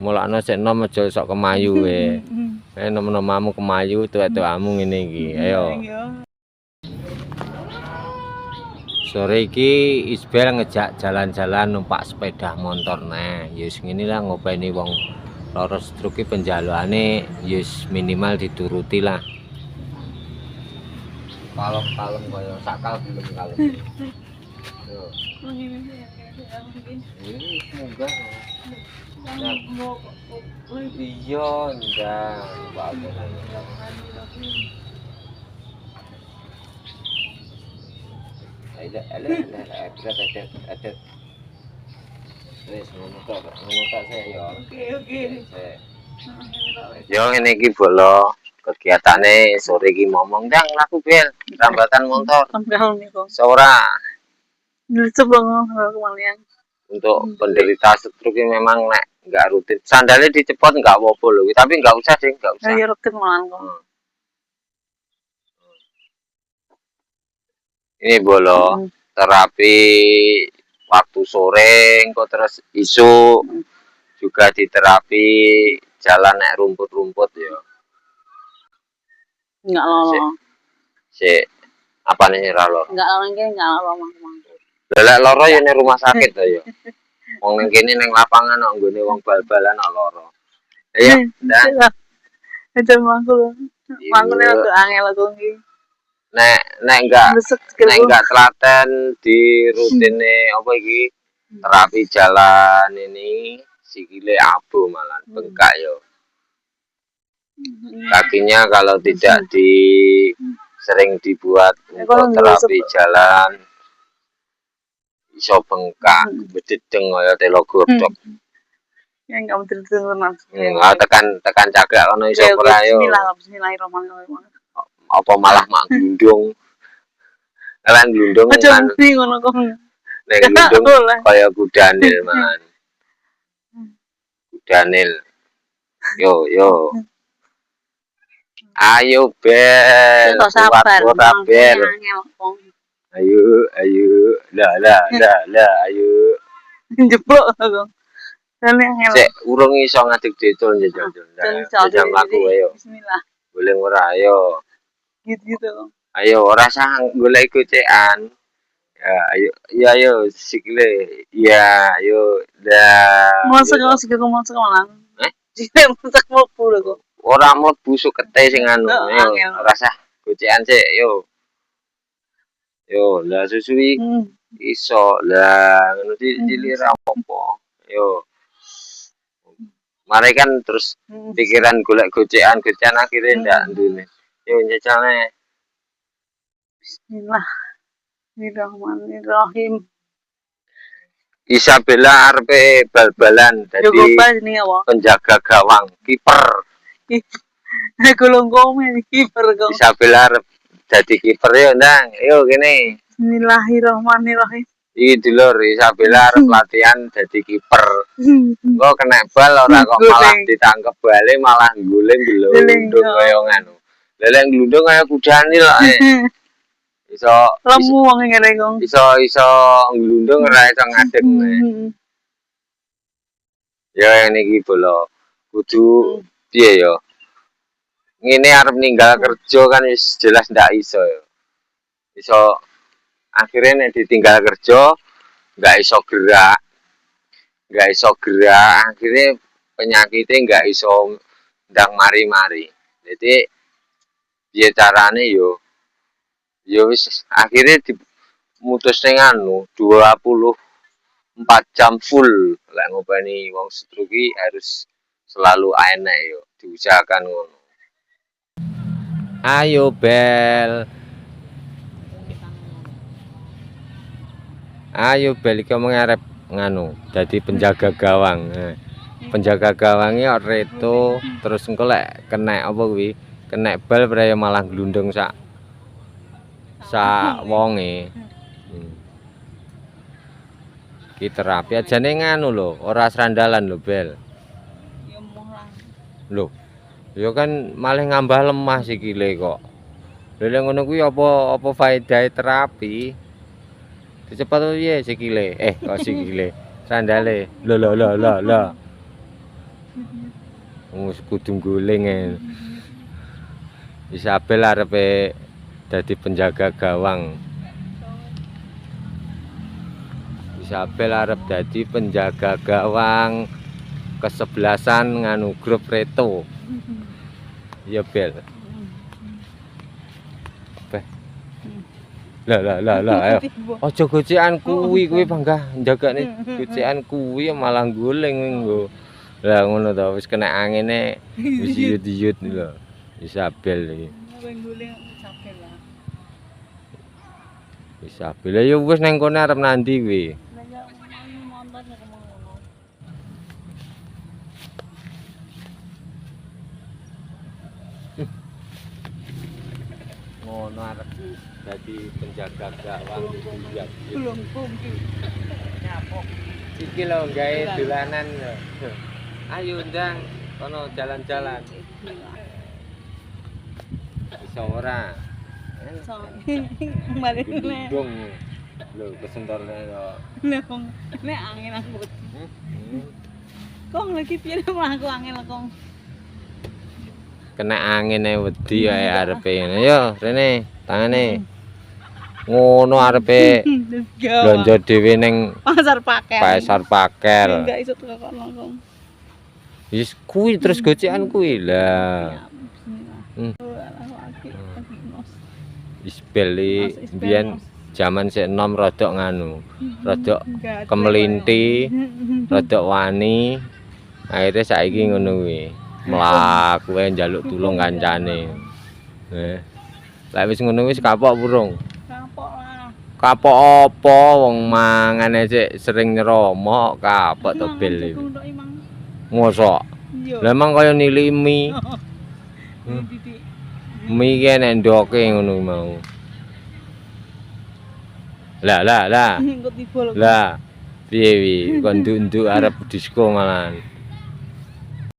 Mulakno sik nom aja sok kemayu we. Nom-nomamu kemayu tuwek-tuwekmu ngene iki. Ayo. Sore iki Isbel ngejak jalan-jalan numpak sepeda motor nah. Yus ngene lah ngopeni wong lara stroke iki penjalukane yus minimal dituruti lah. Kalem-kalem kaya sakal belum kalem. Yo. Ini semoga. Iya, enggak. Ada. Wis ngono tok saya ya. Oke. Yo ngene iki bolo kegiatane sore iki momong ndang laku bel rambatan motor. Seora. Untuk penderita stroke memang nek enggak rutin. Sandalnya dicepot enggak apa-apa lho, tapi enggak usah sih, enggak usah. Ya rutin malan kok. Ini bolo terapi waktu sore engko terus isu juga diterapi jalan nek rumput-rumput ya. Enggak lolo. Si apa nih loro? Enggak lolo iki enggak lolo mangku. Lelek loro ya ning rumah sakit to ya. Wong ning kene ning lapangan kok nggone wong bal-balan kok loro. Iya, ndak. Aja mangku. Mangku nek untuk angel aku iki. Nek enggak telaten di rutine apa iki terapi jalan ini sikile abu malah bengkak yo. Kakinya kalau tidak sering dibuat untuk terapi jalan iso bengkak bededeng kaya telo godhog. Ya enggak mesti tenan. Tekan cagak kono iso ora yo. Bismillahirrahmanirrahim. Apa malah mak glundung. Lah glundung kan ngono kok. Nek glundung kaya kudanil man. Kudanil. Yo. Ayo bel. Kuat bel. Ayo. Lah ayo. Jeblok aku. Sik urung iso ngadeg decul njajal. Jam laku ayo. Bismillah. Boleh ora ayo. Gitu. Ayo ora sang golek gocekan. Ya ayo sikile. Ya ayo. Dah. Masuk malang. Jek masak mlebu lho kok. Ora mlebu sukete sing anu. Ora sah gocekan sik yo. Yo, lah susui iso. Lah ngono cilik ra apa-apa. Yo. Mari kan terus pikiran golek gocekan akhirnya ndak ndune. Yo nyecelne. Bismillahirrahmanirrahim. Isabella arepe bal-balan dadi penjaga gawang, kiper. Golong komen kiper kok. Isabella arep dadi kiper yo ndang. Yo kene. Bismillahirrahmanirrahim. Iki dulur Isabella arep latihan dadi kiper. Kok kena bal ora kok malah ditangkep bale malah guling glundung kaya ngono. Lelek glundung kaya kudanil kok. Iso lemu wong ngene kok. Iso glundung ora iso ngadeg. Ya niki bola kudu piye ya. Ngene arep ninggal kerja kan wis jelas ndak iso ya. Iso akhirnya nek ditinggal kerja nggak iso gerak akhirnya penyakitnya nggak iso ndang mari-mari. Jadi piye carane yo wis akhirnya dimutus ning anu 24 jam full lek ngopeni wong stroke harus selalu enek yo diusahakan ngono. Ayo bel. Ayo bel iki mengarep nganu dadi penjaga gawang. Penjaga gawangnya reto terus engko lek kena apa kuwi? Kena bal praya malah glundung sak wonge. Ki terapi ajane nganu lho, ora srandalan lho bel. Ya moh lah. Lho. Ya kan malah ngambah lemah sikile kok. Lha ngono kuwi apa faedahe terapi? Cepat piye sikile? Kok sikile. Sandale. Lho. Wis kudu guling ae. Isabel arepe dadi penjaga gawang. Isabel arep dadi penjaga gawang kesebelasan nganu grup Reto. Iya Bel. Beh. Lah ayo. Aja gocekan kuwi Bangga jagane gocekan kuwi malah guling nggo. Lah ngono to wis kena angine wis yut-yut lho. Isabel iki. Guling Isabel lah. Isabel ya wis nang kene arep nandi kuwi. Lah ya montor ya ngono. Ngono arep dadi penjaga gawang iya. Belum kumpi. Nyapok. Iki lho gawe dolanan lho. Ayo ndang kono jalan-jalan. Iso ora? So, balik nih. Dong. Lho kesentorne lho. Lah kong, nek angin aku. Kong lagi piye aku angin kong. Kena angin ae wedi ae arepe ngene. Yo rene tangane. Ngono arepe blonjo dhewe ning Pasar pakel. pasar pakel. Enggak iso teko kono kong. Wis kuwi terus gocekan kuwi lah. Isbel biyen jaman sik enom rodok nganu. Rodok kemelinti, rodok wani. Akhirnya saiki ngono kuwi. Mlaku ae njaluk tulung kancane. Lah wis ngono wis kapok burung. Kapok lah. Kapok apa wong mangane sik sering nyeromok kapok to bel. Mosok. Lah emang kaya nili mie. Mie ki nek ndoke ngono mau. Lah. Lah. Piye wi kok nduk-nduk arep disko malahan.